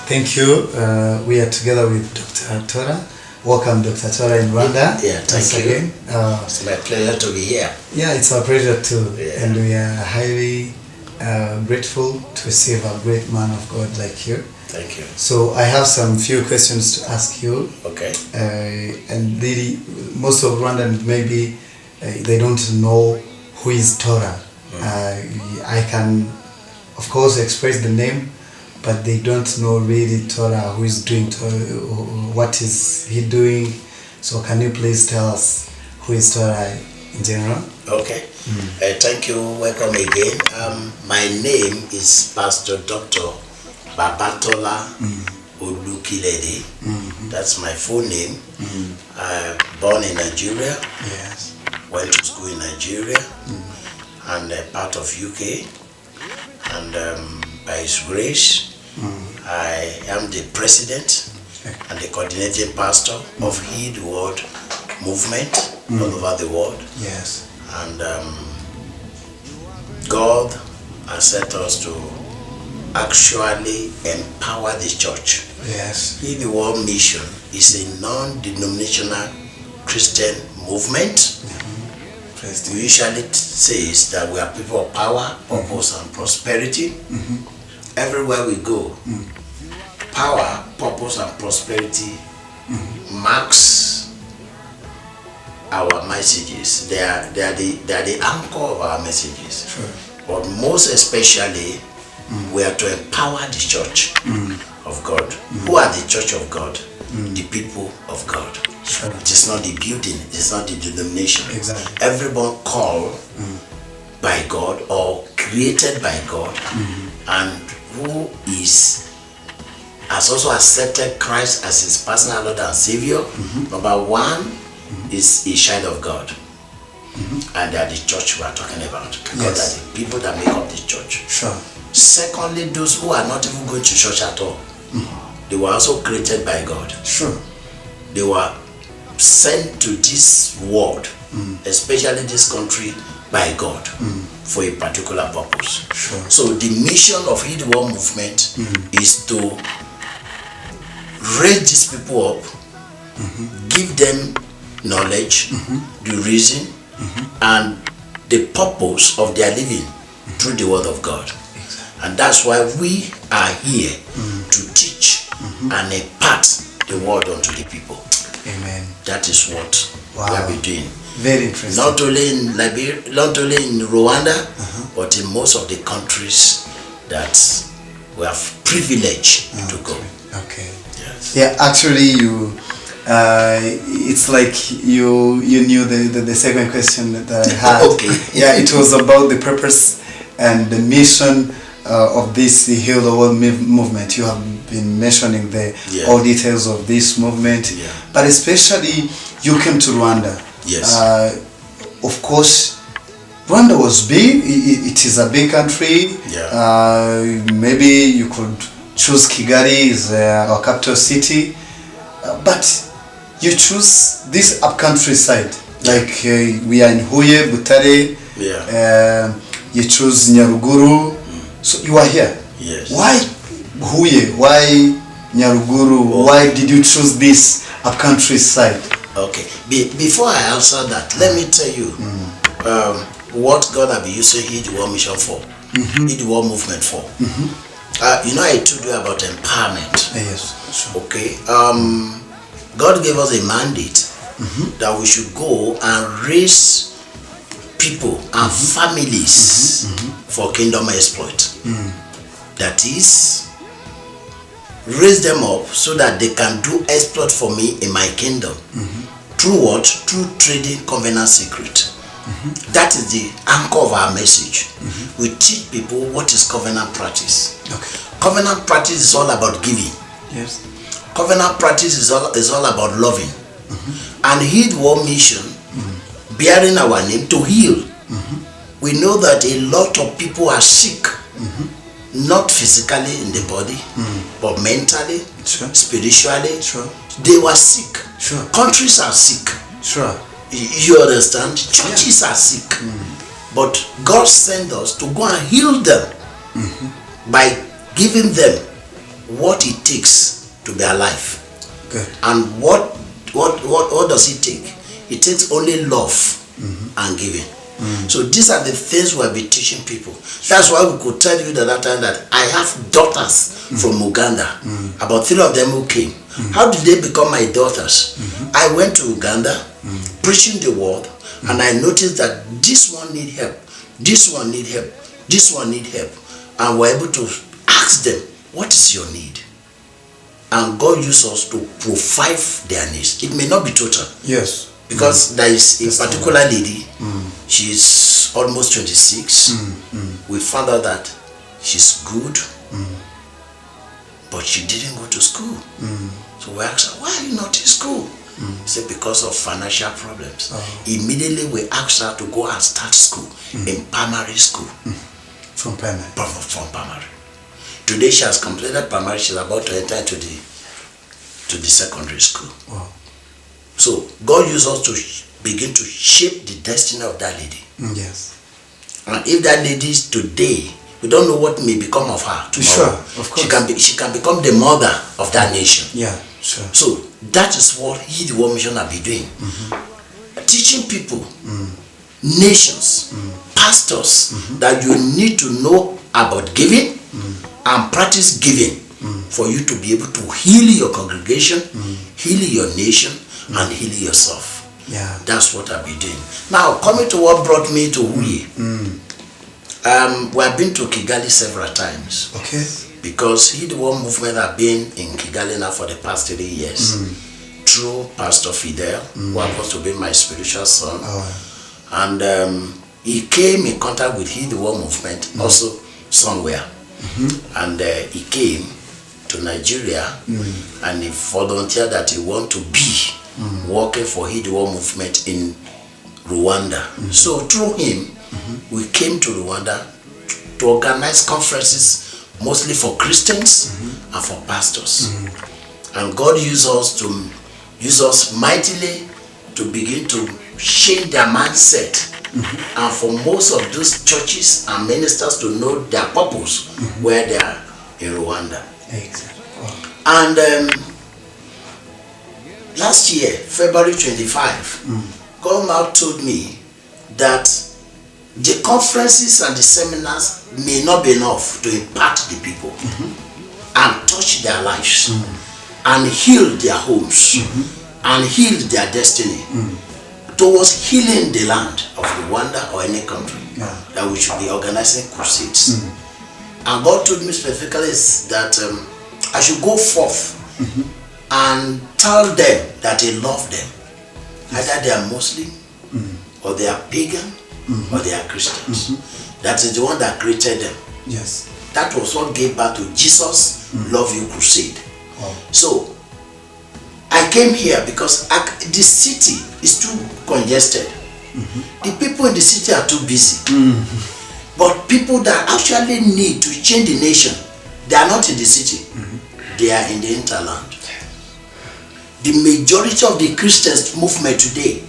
Thank you. We are together with Dr. Tola. Welcome, Dr. Tola in Rwanda. Yeah, thank you. Again. It's my pleasure to be here. Yeah, it's our pleasure too. Yeah. And we are highly grateful to receive a great man of God like you. Thank you. So I have some few questions to ask you. Okay. And really, most of Rwandans maybe they don't know who is Tola. I can, of course, express the name, but they don't know really Tola, who is doing what is he doing. So can you please tell us who is Tola in general? Okay. Thank you. Welcome again. My name is Pastor Dr. Tola OLUKILEDE. That's my full name. Born in Nigeria. Yes. Went to school in Nigeria and part of UK. And by His grace, I am the president and the coordinating pastor of Heed the World movement all over the world. Yes. And God has set us to actually empower the church. Yes. Heed the World Mission is a non-denominational Christian movement. We usually say that we are people of power, purpose, and prosperity. Everywhere we go, power, purpose, and prosperity marks our messages. They are the anchor of our messages. Sure. But most especially, we are to empower the church of God. Who are the church of God? The people of God. Sure. It is not the building, it is not the denomination. Exactly. Everyone called by God or created by God and who has also accepted Christ as his personal Lord and Savior. Number one is a child of God. And they are the church we are talking about. Because they are the people that make up the church. Sure. Secondly, those who are not even going to church at all. They were also created by God. Sure. They were sent to this world, especially this country, by God for a particular purpose. Sure. So the mission of Heed the World movement is to raise these people up, give them knowledge, the reason, and the purpose of their living through the word of God. Exactly. And that's why we are here to teach and impart the word unto the people. Amen. That is what we Wow. are doing. Very interesting. Not only in Liberia, not only in Rwanda, but in most of the countries that we have privilege to go. Okay. Yes. Yeah, actually, it's like you knew the second question that I had. Okay. Yeah, it was about the purpose and the mission of this Heal the World movement. You have been mentioning all details of this movement, but especially you came to Rwanda. Yes. Of course, Rwanda was big. It is a big country. Yeah. Maybe you could choose Kigali as our capital city, but you choose this upcountry side. Like we are in Huye, Butare. Yeah. You choose Nyaruguru. So you are here. Yes. Why Huye? Why Nyaruguru? Why did you choose this upcountry side? Okay. Before I answer that, let me tell you what God has been using Heed the World mission for, Heed the World movement for. I told you about empowerment. Yes. Sure. Okay. God gave us a mandate that we should go and raise people and families for kingdom exploit. That is, raise them up so that they can do exploit for me in my kingdom. Through what? Through trading covenant secret. That is the anchor of our message. We teach people what is covenant practice. Okay. Covenant practice is all about giving. Yes. Covenant practice is all about loving. And Heed the World mission, bearing our name to heal. We know that a lot of people are sick, not physically in the body, but mentally, spiritually. Sure. They were sick. Sure. Countries are sick. Sure. You understand? Churches are sick. But God sent us to go and heal them by giving them what it takes to be alive. Good. And what does it take? It takes only love and giving. So these are the things we have been teaching people. That's why we could tell you that time that I have daughters from Uganda. About 3 of them who came. How did they become my daughters? I went to Uganda preaching the word, and I noticed that this one need help, this one need help, this one need help, and we're able to ask them, what is your need? And God used us to provide their needs. It may not be total. Yes. Because there is a particular lady, she's almost 26. We found out that she's good, but she didn't go to school. So we asked her, why are you not in school? She said, because of financial problems. Immediately we asked her to go and start school in primary school. From primary? From primary. Today she has completed primary, she's about to enter to the secondary school. Wow. So God used us to begin to shape the destiny of that lady. Yes. And if that lady is today, we don't know what may become of her tomorrow. Sure, of course. She can become the mother of that nation. Yeah, sure. So that is what the World Mission have been doing. Teaching people, nations, pastors, that you need to know about giving and practice giving for you to be able to heal your congregation, heal your nation, and heal yourself. Yeah. That's what I've been doing. Now, coming to what brought me to Uye. We have been to Kigali several times. Okay. Because the World Movement have been in Kigali now for the past 3 years. Through Pastor Fidel, who happens to be my spiritual son. And he came in contact with the World Movement also somewhere. And he came to Nigeria and he volunteered that he want to be working for the World Movement in Rwanda. So through him, we came to Rwanda to organize conferences mostly for Christians and for pastors. And God used us mightily to begin to change their mindset. And for most of those churches and ministers to know their purpose where they are in Rwanda. Exactly. Wow. And last year, February 25, God now told me that the conferences and the seminars may not be enough to impact the people and touch their lives and heal their homes and heal their destiny towards healing the land of Rwanda or any country, that we should be organizing crusades. And God told me specifically that I should go forth and tell them that He loves them. Either they are Muslim, or they are pagan, or they are Christians. That is the one that created them. Yes. That was what gave birth to Jesus Love You Crusade. Wow. So I came here because the city is too congested. The people in the city are too busy. But people that actually need to change the nation, they are not in the city. They are in the hinterland. The majority of the Christians movement today,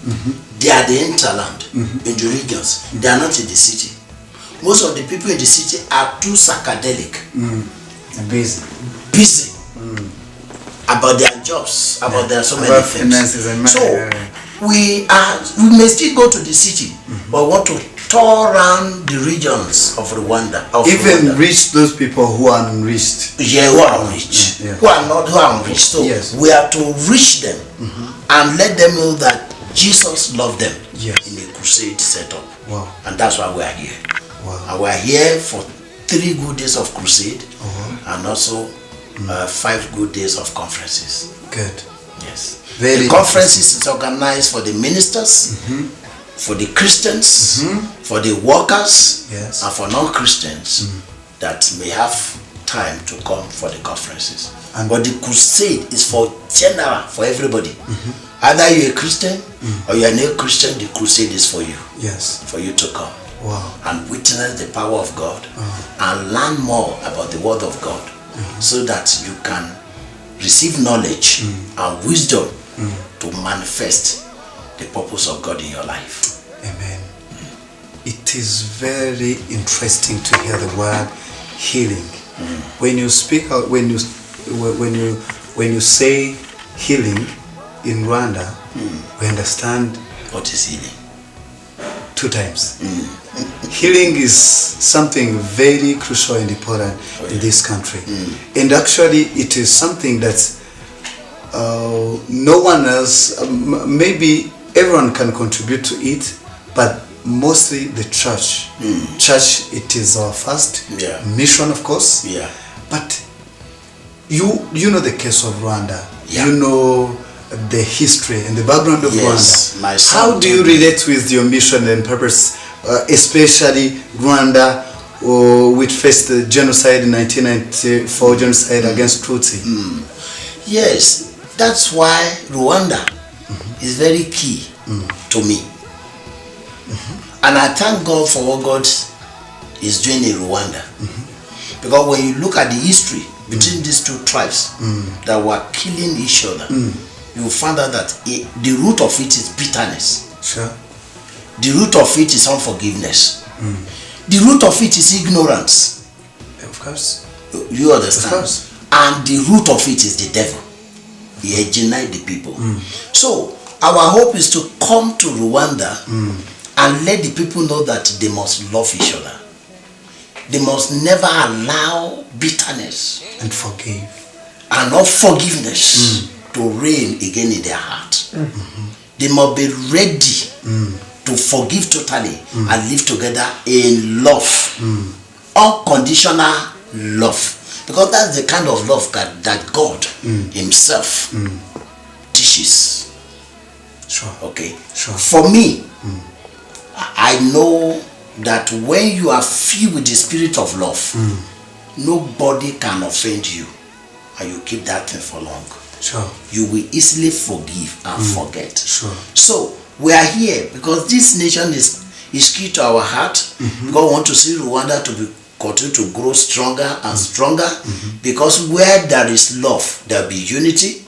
they are the hinterland, in the regions. They are not in the city. Most of the people in the city are too psychedelic. Busy. About their jobs, about their so many things. So we may still go to the city, but want to tour around the regions of Rwanda. Even reach those people who are unreached. Yeah, who are unreached. Who are unreached. So we have to reach them and let them know that Jesus loved them in a crusade setup. Wow. And that's why we are here. Wow. And we are here for 3 good days of crusade and also 5 good days of conferences. Good. Yes. Very the conferences is organized for the ministers, for the Christians, for the workers, and for non-Christians that may have time to come for the conferences. But the crusade is for general, for everybody. Either you're a Christian or you're not a Christian, the crusade is for you. Yes. For you to come. Wow. And witness the power of God and learn more about the word of God so that you can receive knowledge and wisdom to manifest the purpose of God in your life. Amen. It is very interesting to hear the word healing. When you speak out, when you when you say healing in Rwanda, we understand What is healing? 2 times. Healing is something very crucial and important in this country. And actually it is something that no one else, maybe everyone can contribute to it, but mostly the church. Church, it is our first mission, of course. Yeah. But you know the case of Rwanda. Yeah. You know the history and the background of Yes, my Rwanda. son How do you relate with your mission and purpose, especially Rwanda, which faced the genocide in 1994, genocide against Tutsi? Yes, that's why Rwanda is very key to me. And I thank God for what God is doing in Rwanda. Because when you look at the history between these 2 tribes that were killing each other, you will find out that the root of it is bitterness. Sure. The root of it is unforgiveness. The root of it is ignorance. Of course. You understand? Of course. And the root of it is the devil. He alienate the people. So our hope is to come to Rwanda and let the people know that they must love each other. They must never allow bitterness And forgive. and unforgiveness to reign again in their heart. They must be ready to forgive totally and live together in love. Unconditional love. Because that's the kind of love that God himself teaches. Sure. Okay? Sure. For me, I know that when you are filled with the spirit of love, nobody can offend you and you keep that thing for long. Sure. You will easily forgive and forget. Sure. So we are here because this nation is key to our heart. God wants to see Rwanda to continue to grow stronger and stronger, because where there is love, there will be unity,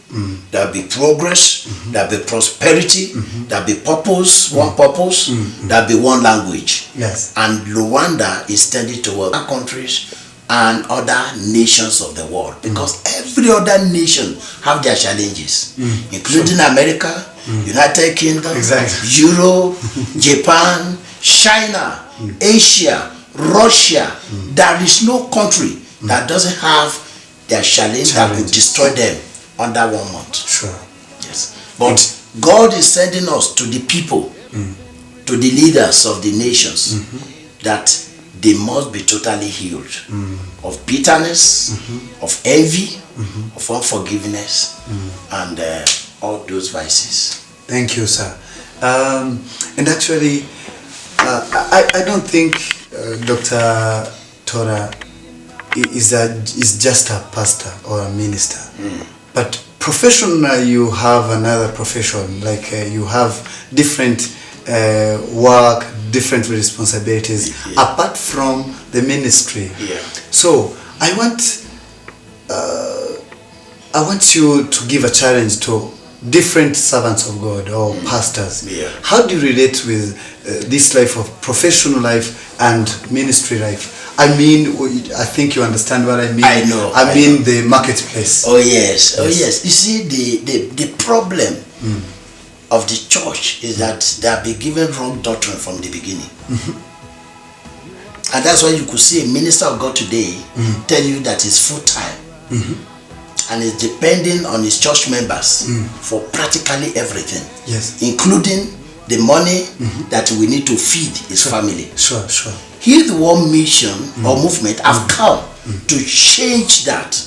there will be progress, there will be prosperity, there will be purpose, one purpose, there will be one language. Yes. And Rwanda is tending toward other countries and other nations of the world, because every other nation have their challenges, including America, United Kingdom, Europe, Japan, China, Asia, Russia. There is no country that doesn't have their challenge that could destroy them under 1 month. Sure. Yes. But God is sending us to the people, to the leaders of the nations, that they must be totally healed of bitterness, of envy, of unforgiveness, and all those vices. Thank you, sir. And actually, I don't think Dr. Tola is just a pastor or a minister. But professionally, you have another profession, like you have different work, different responsibilities apart from the ministry. So I want you to give a challenge to different servants of God or pastors. How do you relate with this life of professional life and ministry life? I mean, I think you understand what I mean. I know. I mean the marketplace. Oh yes, oh yes. You see, the problem of the church is that they have been given wrong doctrine from the beginning. And that's why you could see a minister of God today tell you that it's full time. And it's depending on his church members for practically everything. Yes. Including the money that we need to feed his family. Sure, sure. Here's one mission or movement have come to change that.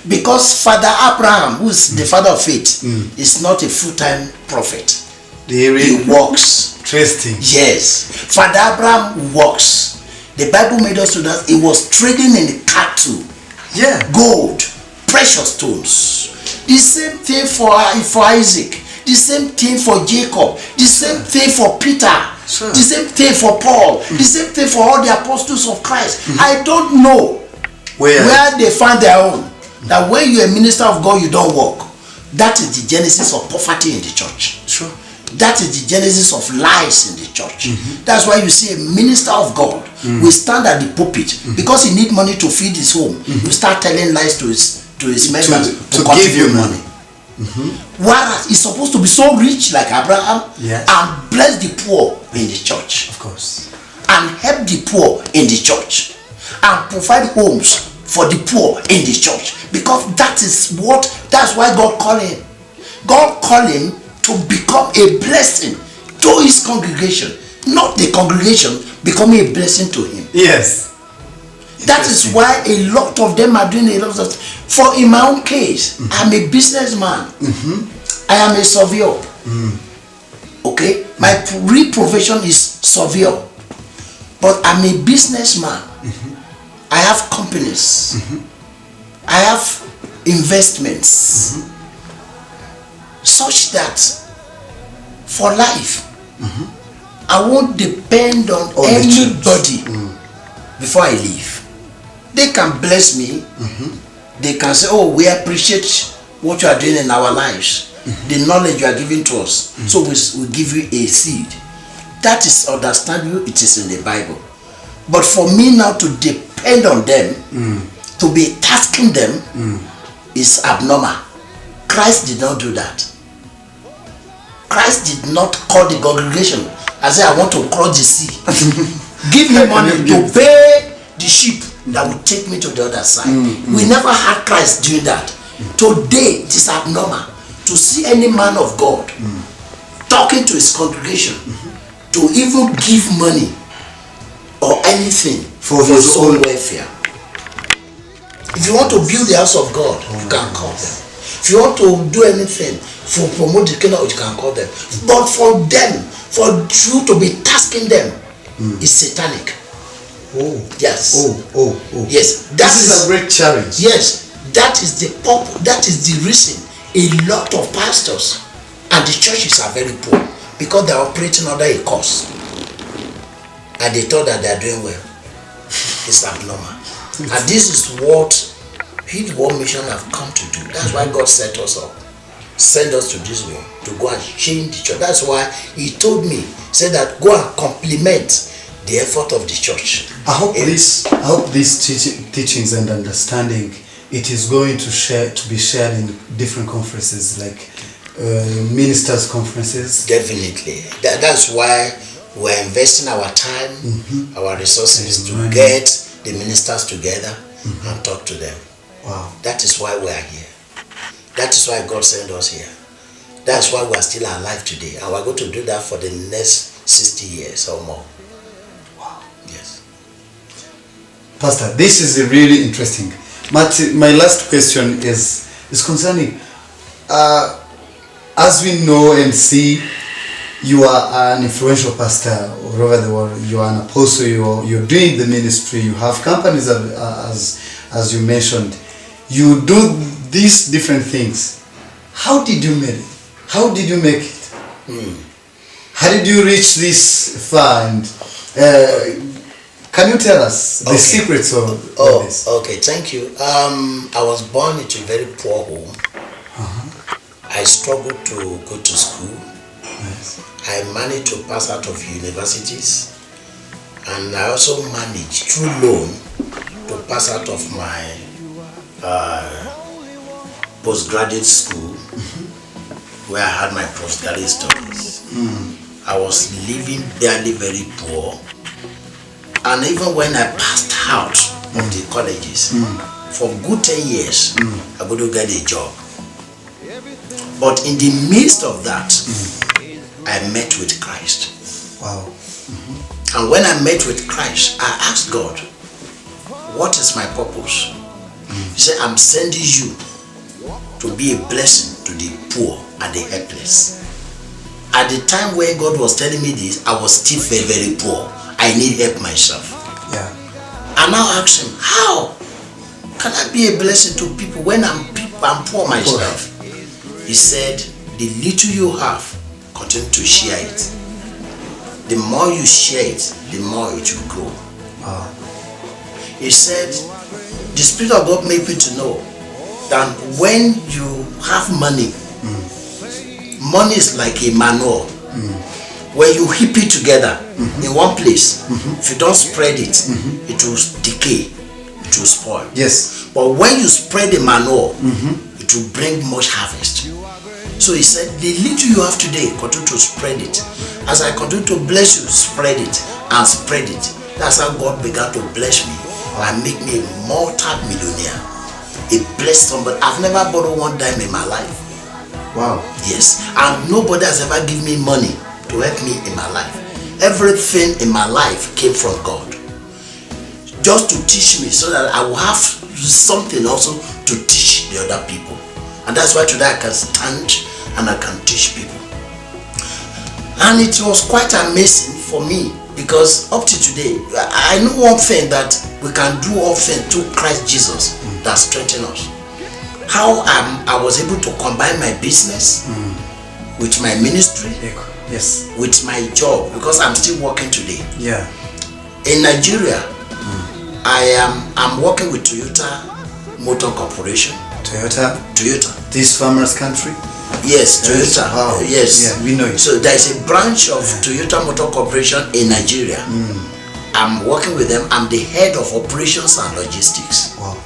Because Father Abraham, who is the father of faith, is not a full-time prophet. He works. Interesting. Yes. Father Abraham works. The Bible made us to that he was trading in cattle, gold, precious stones. The same thing for Isaac. The same thing for Jacob. The same thing for Peter. The same thing for Paul. The same thing for all the apostles of Christ. I don't know where they find their own. That when you're a minister of God, you don't work. That is the genesis of poverty in the church. Sure. That is the genesis of lies in the church. That's why you see a minister of God will stand at the pulpit because he need money to feed his home. He start telling lies to his to his members to give you money. Whereas he's supposed to be so rich like Abraham, Yes. and bless the poor in the church, Of course. and help the poor in the church, and provide homes for the poor in the church, because that's why God called him. God called him to become a blessing to his congregation, not the congregation becoming a blessing to him. Yes. That is why a lot of them are doing a lot of stuff. For in my own case, I'm a businessman. I am a surveyor. Okay, my real profession is surveyor, but I'm a businessman. I have companies. I have investments, such that for life, I won't depend on anybody before I leave. They can bless me. They can say, oh, we appreciate what you are doing in our lives, the knowledge you are giving to us, so we give you a seed. That is understandable. It is in the Bible. But for me now to depend on them, to be tasking them, is abnormal. Christ did not do that. Christ did not call the congregation and say, I want to cross the sea. Give me money to pay the ship that will take me to the other side. We never had Christ doing that. Today, it is abnormal to see any man of God talking to his congregation to even give money or anything for his own welfare. If you want to build the house of God, you can call them. If you want to do anything for promote the kingdom, you can call them. But for them, for you to be tasking them, is satanic. Oh. Yes. Oh. Yes. This is a great challenge. Yes. That is the purpose. That is the reason a lot of pastors and the churches are very poor, because they are operating under a curse, and they thought that they are doing well. It's abnormal. And this is what His World Mission have come to do. That's why God set us up, send us to this world to go and change the church. That's why He told me, said that go and complement the effort of the church. I hope these teachings and understanding, it is going to be shared in different conferences, like ministers' conferences. Definitely. That's why we're investing our time, our resources to get the ministers together and talk to them. Wow. That is why we are here. That is why God sent us here. That's why we are still alive today, and we're going to do that for the next 60 years or more. Wow. Yes. Pastor, this is really interesting. My last question is concerning, as we know and see, you are an influential pastor all over the world. You are an apostle. You're doing the ministry. You have companies, as you mentioned. You do these different things. How did you make it? How did you make it? How did you reach this far? And can you tell us the secrets of this? Okay, thank you. I was born into a very poor home. I struggled to go to school. Yes. I managed to pass out of universities, and I also managed through loan to pass out of my postgraduate school, where I had my postgraduate studies. I was living barely very poor, and even when I passed out of the colleges, for good 10 years, I could get a job. But in the midst of that, I met with Christ. Wow. And when I met with Christ, I asked God, what is my purpose? He said, I'm sending you to be a blessing to the poor and the helpless. At the time when God was telling me this, I was still very, very poor. I need help myself. Yeah. I now asked him, how can I be a blessing to people when I'm poor myself? He said, the little you have, continue to share it. The more you share it, the more it will grow. Wow. He said, the Spirit of God made me to know that when you have money, money is like a manure. When you heap it together in one place, if you don't spread it, it will decay, it it will spoil. Yes. But when you spread the manure, it will bring much harvest. So he said, the little you have today, continue to spread it. As I continue to bless you, spread it and spread it. That's how God began to bless me and make me a multi-millionaire. He blessed somebody. I've never borrowed one dime in my life. Wow. Yes. And nobody has ever given me money to help me in my life. Everything in my life came from God. Just to teach me so that I will have something also to teach the other people. And that's why today I can stand and I can teach people. And it was quite amazing for me, because up to today, I know one thing, that we can do all things through Christ Jesus that strengthens us. How I was able to combine my business with my ministry, yes, with my job, because I'm still working today. Yeah. In Nigeria, I'm working with Toyota Motor Corporation. Toyota. This farmers' country. Yes, Toyota. Wow. Yes. Yeah, we know it. So there is a branch of Toyota Motor Corporation in Nigeria. I'm working with them. I'm the head of operations and logistics. Wow.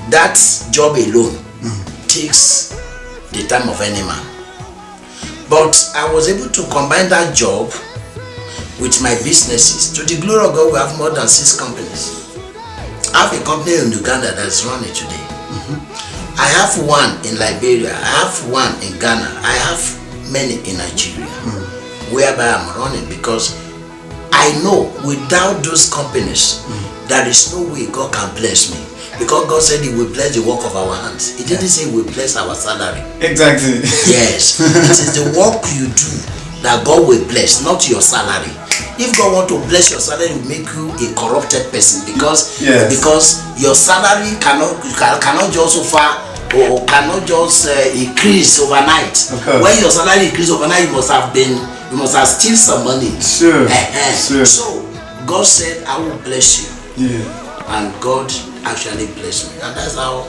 That job alone takes the time of any man. But I was able to combine that job with my businesses. To the glory of God, we have more than 6 companies. I have a company in Uganda that's running today. I have one in Liberia. I have one in Ghana. I have many in Nigeria, whereby I'm running, because I know without those companies, there is no way God can bless me. Because God said He will bless the work of our hands. He didn't say He will bless our salary. Exactly. Yes. It is the work you do that God will bless, not your salary. If God want to bless your salary, He will make you a corrupted person, because your salary cannot just so far, or cannot just increase overnight. Okay. When your salary increase overnight, you must have still some money. Sure. Sure. So God said, I will bless you. Yeah. And God actually blessed me. And that's how,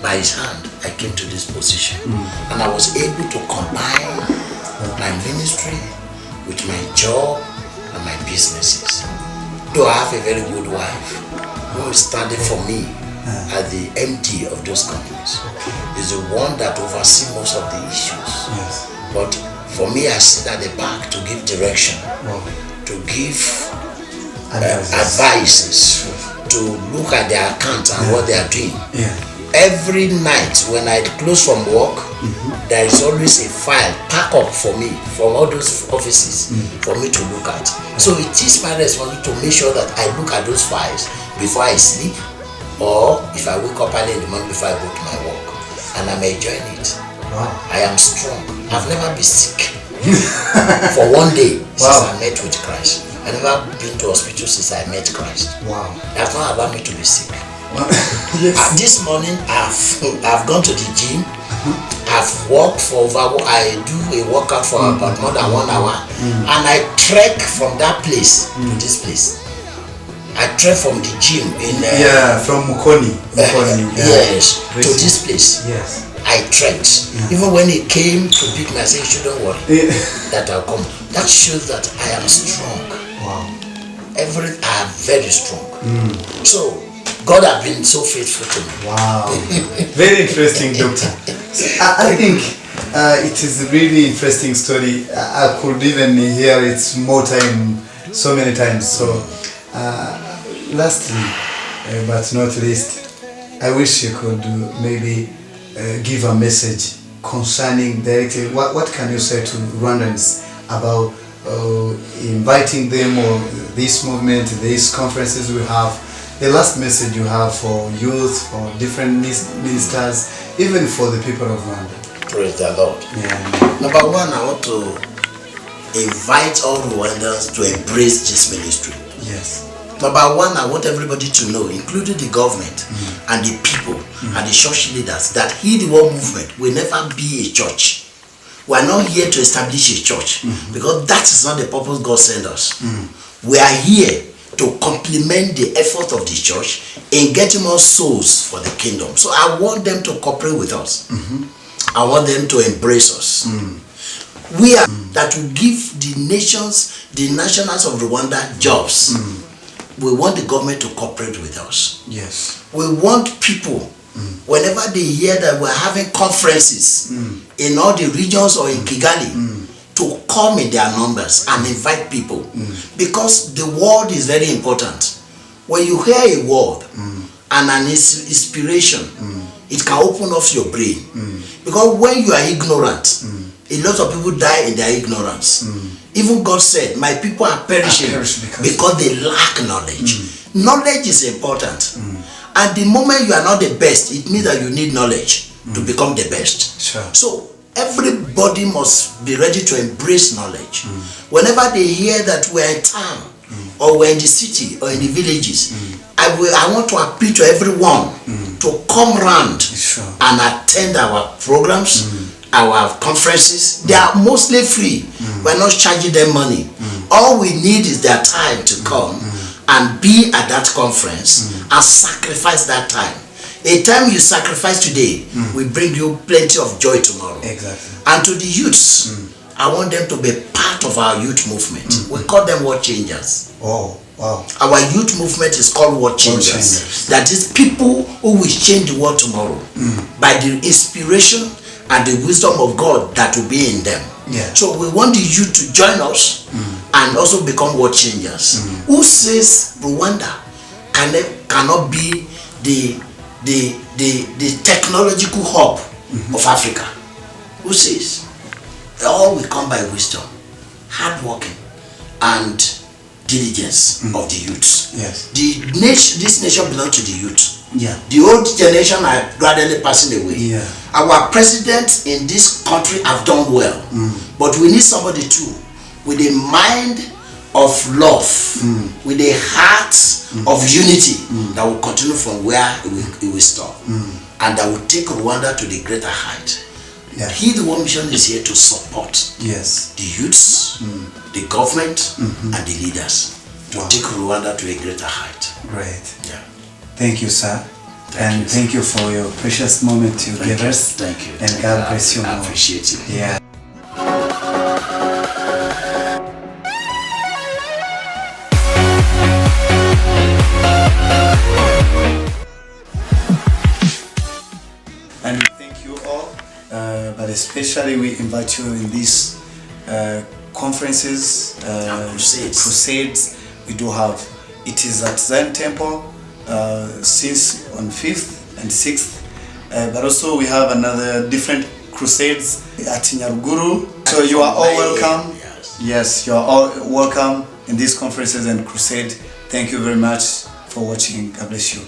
by His hand, I came to this position. And I was able to combine my ministry with my job and my businesses. Though I have a very good wife who is standing for me as the MD of those companies. Is the one that oversees most of the issues. Yes. But for me, I sit at the back to give direction, to give advices, to look at their account and what they are doing. Yeah. Every night when I close from work, there is always a file packed up for me from all those offices for me to look at. So it is my responsibility to make sure that I look at those files before I sleep, or if I wake up early in the morning before I go to my work. And I'm enjoying it. Wow. I am strong. I've never been sick for one day since I met with Christ. I've never been to hospital since I met Christ. Wow. That's not allowed me to be sick. Yes. This morning I've gone to the gym. I've walked for I do a workout for about more than 1 hour, and I trek from that place to this place. I trek from the gym in from Mukoni. Yes, to this place. Yes. I trekked. Even when he came to pick me, I said, "You don't worry, that I'll come." That shows that I am strong. Wow. I am very strong. So God has been so faithful to me. Wow. Very interesting, Doctor. I think it is a really interesting story. I could even hear it more time, so many times. So lastly, but not least, I wish you could maybe give a message concerning directly what can you say to Rwandans about inviting them, or this movement, these conferences we have, the last message you have for youth, for different ministers, even for the people of Rwanda. Praise the Lord. Yeah. Number one, I want to invite all Rwandans to embrace this ministry. Yes. Number one, I want everybody to know, including the government and the people and the church leaders, that the World Movement will never be a church. We are not here to establish a church, because that is not the purpose God sent us. We are here to complement the effort of the church in getting more souls for the kingdom. So I want them to cooperate with us. I want them to embrace us. We are that will give the nationals of Rwanda jobs. we want the government to cooperate with us. Yes. We want people, whenever they hear that we're having conferences in all the regions or in Kigali, to come in their numbers and invite people. Because the word is very important. When you hear a word and an inspiration, it can open up your brain. Because when you are ignorant, a lot of people die in their ignorance. Even God said, my people are perishing because they lack knowledge. Knowledge is important. And the moment you are not the best, it means that you need knowledge to become the best. Sure. So everybody must be ready to embrace knowledge. Whenever they hear that we're in town, or we're in the city, or in the villages, I want to appeal to everyone to come round and attend our programs, our conferences. They are mostly free. We're not charging them money. All we need is their time to come and be at that conference and sacrifice that time. A time you sacrifice today will bring you plenty of joy tomorrow. Exactly. And to the youths, I want them to be part of our youth movement. We call them world changers. Oh, wow. Our youth movement is called world changers. That is people who will change the world tomorrow by the inspiration and the wisdom of God that will be in them. Yeah. So we want the youth to join us and also become world changers. Who says Rwanda cannot be the technological hub of Africa? Who says? All will come by wisdom, hard working, and diligence of the youths. Yes. This nation belongs to the youth. Yeah. The old generation are gradually passing away. Yeah. Our presidents in this country have done well, but we need somebody too, with a mind of love, with a heart of unity that will continue from where it will stop, and that will take Rwanda to the greater height. Yeah. The World Mission is here to support the youths, the government, and the leaders to take Rwanda to a greater height. Great. Yeah. Thank you, sir. Thank you for your precious moment you gave us. Thank you. And God bless you more. I appreciate it. Yeah. And thank you all. But especially we invite you in these conferences, crusades. We do have. It is at Zion Temple since on 5th and 6th. But also we have another different crusades at Nyaruguru. So you are all welcome. Yes, you are all welcome in these conferences and crusade. Thank you very much for watching. God bless you.